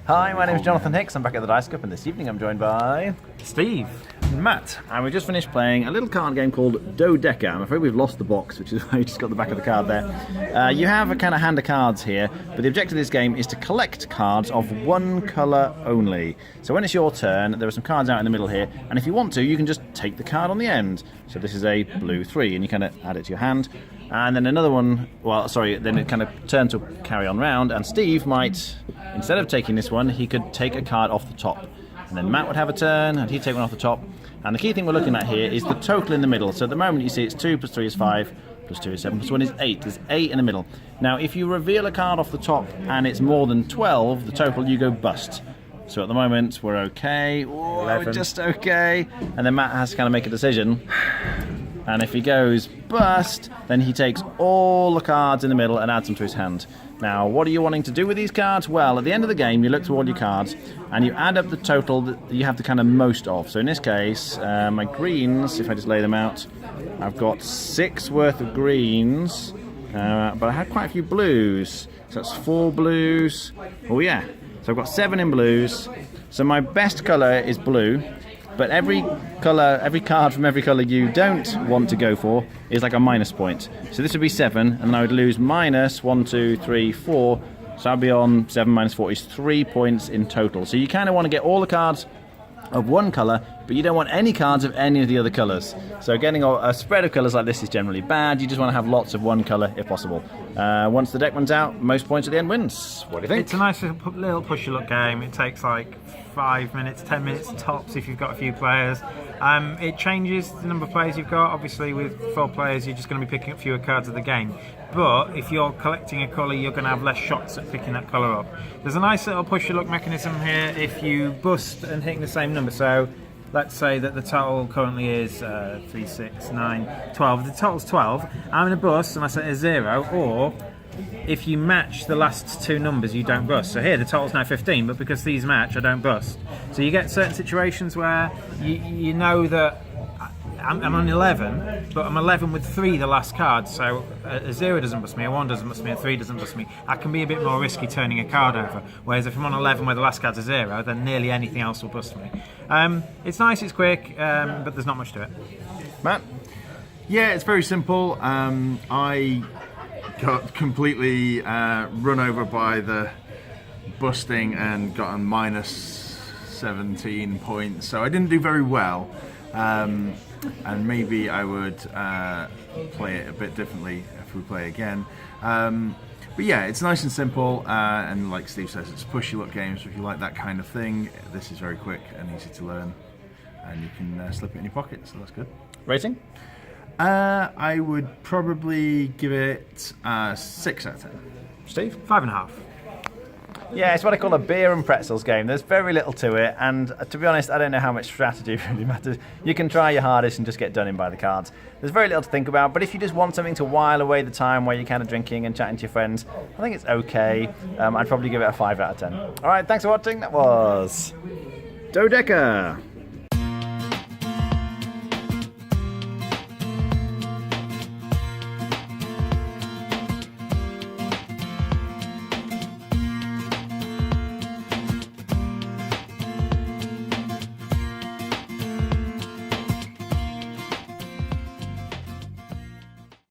Hi, my name is Jonathan Hicks. I'm back at the Dice Cup, and this evening I'm joined by Steve. Matt. And we just finished playing a little card game called Dodekka. I'm afraid we've lost the box, which is why you just got the back of the card there. You have a kind of hand of cards here, but the objective of this game is to collect cards of one colour only. So when it's your turn, there are some cards out in the middle here, and if you want to, you can just take the card on the end. So this is a blue 3, and you kind of add it to your hand. And then another one, then it kind of turns to carry on round, and Steve might, instead of taking this one, he could take a card off the top. And then Matt would have a turn, and he'd take one off the top. And the key thing we're looking at here is the total in the middle. So at the moment you see it's 2 plus 3 is 5, plus 2 is 7, plus 1 is 8. There's 8 in the middle. Now if you reveal a card off the top and it's more than 12, the total, you go bust. So at the moment we're okay. Ooh, we're just okay. And then Matt has to kind of make a decision. And if he goes bust, then he takes all the cards in the middle and adds them to his hand. Now, what are you wanting to do with these cards? Well, at the end of the game, you look through all your cards and you add up the total that you have the kind of most of. So in this case, my greens, if I just lay them out, I've got 6 worth of greens, but I had quite a few blues. So that's 4 blues. Oh yeah, so I've got 7 in blues. So my best colour is blue. But every card from every colour you don't want to go for is like a minus point. So this would be 7, and then I would lose minus 1, 2, 3, 4. So I'd be on 7 minus 4 is 3 points in total. So you kind of want to get all the cards of one colour, but you don't want any cards of any of the other colours. So getting a spread of colours like this is generally bad. You just want to have lots of one colour if possible. Once the deck runs out, most points at the end wins. What do you think? It's a nice little push-your-luck game. It takes like 5 minutes, 10 minutes tops if you've got a few players. It changes the number of players you've got. Obviously with 4 players you're just going to be picking up fewer cards of the game. But if you're collecting a colour, you're going to have less shots at picking that colour up. There's a nice little push-your-luck mechanism here if you bust and hitting the same number. So let's say that the total currently is 3, 6, 9, 12. The total's 12. I'm going to bust and I set a 0, or if you match the last 2 numbers, you don't bust. So here the total's now 15, but because these match, I don't bust. So you get certain situations where you know that I'm on 11, but I'm 11 with 3 the last card, so a 0 doesn't bust me, a 1 doesn't bust me, a 3 doesn't bust me. I can be a bit more risky turning a card over, whereas if I'm on 11 where the last card's a 0, then nearly anything else will bust me. It's nice, it's quick, but there's not much to it. Matt? Yeah, it's very simple. I got completely run over by the busting and got a minus 17 points, so I didn't do very well. And maybe I would play it a bit differently if we play again. But yeah, it's nice and simple, and like Steve says, it's push-your-luck games. So if you like that kind of thing, this is very quick and easy to learn, and you can slip it in your pocket, so that's good. Rating? I would probably give it 6 out of 10. Steve? 5.5. Yeah, it's what I call a beer and pretzels game. There's very little to it, and to be honest, I don't know how much strategy really matters. You can try your hardest and just get done in by the cards. There's very little to think about, but if you just want something to while away the time where you're kind of drinking and chatting to your friends, I think it's okay. I'd probably give it a 5 out of 10. Alright, thanks for watching. That was Dodekka.